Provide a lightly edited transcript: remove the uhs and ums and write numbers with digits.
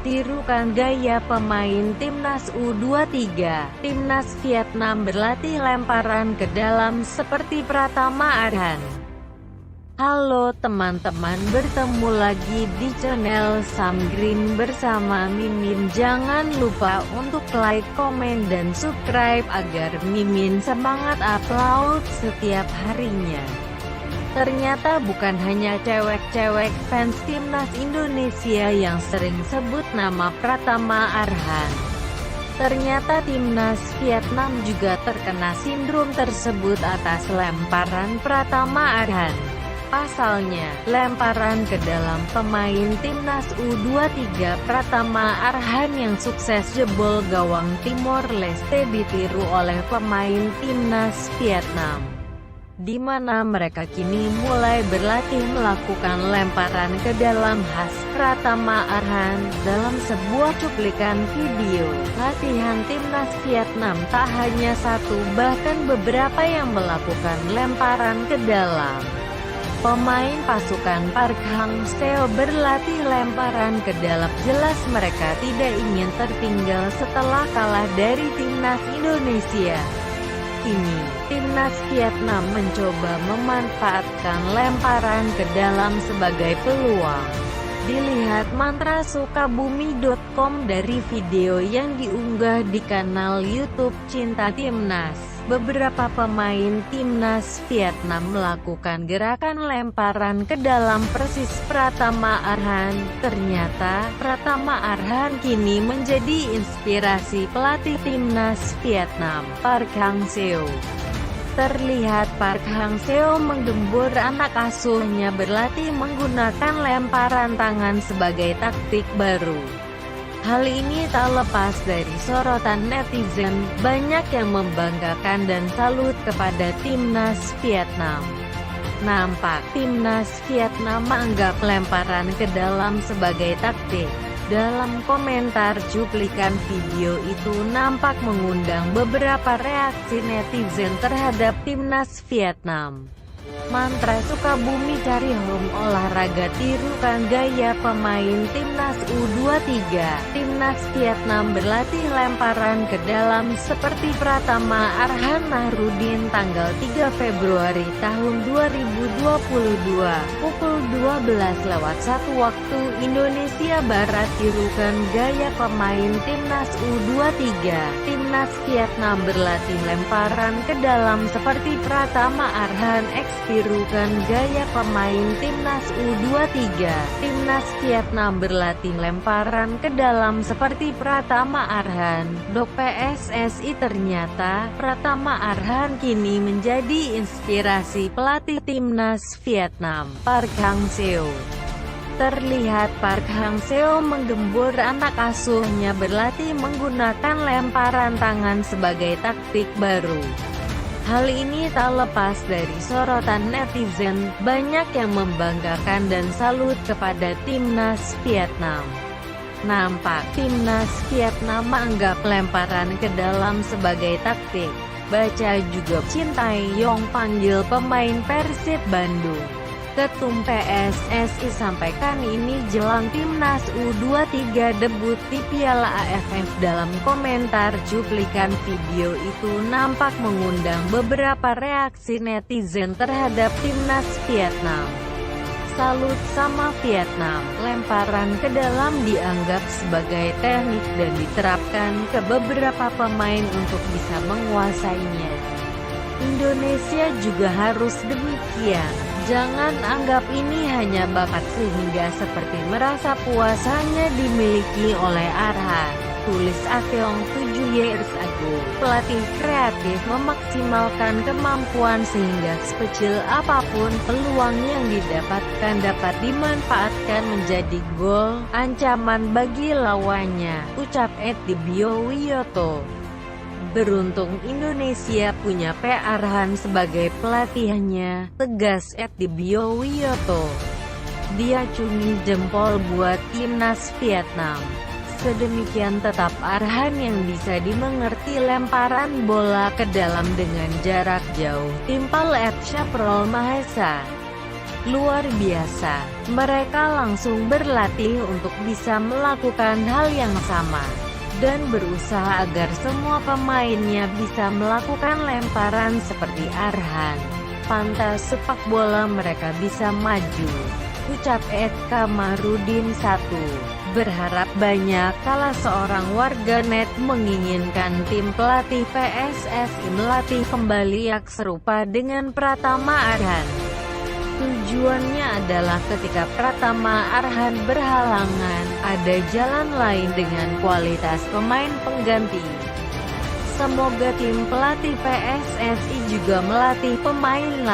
tirukan gaya pemain timnas U23. Timnas Vietnam berlatih lemparan ke dalam seperti Pratama Arhan. Halo teman-teman, bertemu lagi di channel Sam Green bersama Mimin. Jangan lupa untuk like, komen, dan subscribe agar Mimin semangat upload setiap harinya. Ternyata bukan hanya cewek-cewek fans timnas Indonesia yang sering sebut nama Pratama Arhan. Ternyata timnas Vietnam juga terkena sindrom tersebut atas lemparan Pratama Arhan. Pasalnya, lemparan ke dalam pemain timnas U23 Pratama Arhan yang sukses jebol gawang Timor Leste ditiru oleh pemain timnas Vietnam, di mana mereka kini mulai berlatih melakukan lemparan ke dalam khas Pratama Arhan. Dalam sebuah cuplikan video latihan timnas Vietnam, tak hanya satu, bahkan beberapa yang melakukan lemparan ke dalam. Pemain pasukan Park Hang-seo berlatih lemparan ke dalam. Jelas mereka tidak ingin tertinggal setelah kalah dari timnas Indonesia. Kini, timnas Vietnam mencoba memanfaatkan lemparan ke dalam sebagai peluang. Dilihat mantrasukabumi.com dari video yang diunggah di kanal YouTube Cinta Timnas. Beberapa pemain timnas Vietnam melakukan gerakan lemparan ke dalam persis Pratama Arhan. Ternyata, Pratama Arhan kini menjadi inspirasi pelatih timnas Vietnam, Park Hang-seo. Terlihat Park Hang-seo menggembur anak asuhnya berlatih menggunakan lemparan tangan sebagai taktik baru. Hal ini tak lepas dari sorotan netizen. Banyak yang membanggakan dan salut kepada timnas Vietnam. Nampak timnas Vietnam menganggap lemparan ke dalam sebagai taktik. Dalam komentar cuplikan video itu nampak mengundang beberapa reaksi netizen terhadap timnas Vietnam. Mantra Sukabumi cari home olahraga tirukan gaya pemain timnas U23. Timnas Vietnam berlatih lemparan ke dalam seperti Pratama Arhan. Nahrudin tanggal 3 Februari tahun 2022 pukul 12:01 waktu Indonesia Barat. Tirukan gaya pemain timnas U23. Timnas Vietnam berlatih lemparan ke dalam seperti Pratama Arhan. Tirukan gaya pemain timnas U23. Timnas Vietnam berlatih lemparan ke dalam seperti Pratama Arhan. Dok PSSI. Ternyata Pratama Arhan kini menjadi inspirasi pelatih timnas Vietnam, Park Hang-seo. Terlihat Park Hang-seo menggembur anak asuhnya berlatih menggunakan lemparan tangan sebagai taktik baru. Hal ini tak lepas dari sorotan netizen. Banyak yang membanggakan dan salut kepada timnas Vietnam. Nampak timnas Vietnam menganggap lemparan ke dalam sebagai taktik. Baca juga Shin Tae-yong panggil pemain Persib Bandung. Ketum PSSI sampaikan ini jelang timnas U23 debut di Piala AFF. Dalam komentar cuplikan video itu nampak mengundang beberapa reaksi netizen terhadap timnas Vietnam. Salut sama Vietnam, lemparan ke dalam dianggap sebagai teknik dan diterapkan ke beberapa pemain untuk bisa menguasainya. Indonesia juga harus demikian. Jangan anggap ini hanya bakat sehingga seperti merasa puas hanya dimiliki oleh Arhan. Tulis Akeong 7 years ago. Pelatih kreatif memaksimalkan kemampuan sehingga sekecil apapun peluang yang didapatkan dapat dimanfaatkan menjadi gol, ancaman bagi lawannya, ucap Edibio Wiyoto. Beruntung Indonesia punya P. Arhan sebagai pelatihnya, tegas Edibio Wiyoto. Dia cumi jempol buat timnas Vietnam. Sedemikian tetap Arhan yang bisa dimengerti lemparan bola ke dalam dengan jarak jauh. Timpal @Syaprol Mahesa. luar biasa. Mereka langsung berlatih untuk bisa melakukan hal yang sama, dan berusaha agar semua pemainnya bisa melakukan lemparan seperti Arhan. Pantas sepak bola mereka bisa maju, ucap Ed Kamarudin 1. Berharap banyak kala seorang warganet menginginkan tim pelatih PSSI melatih kembali yang serupa dengan Pratama Arhan. Tujuannya adalah ketika Pratama Arhan berhalangan, ada jalan lain dengan kualitas pemain pengganti. Semoga tim pelatih PSSI juga melatih pemain lain.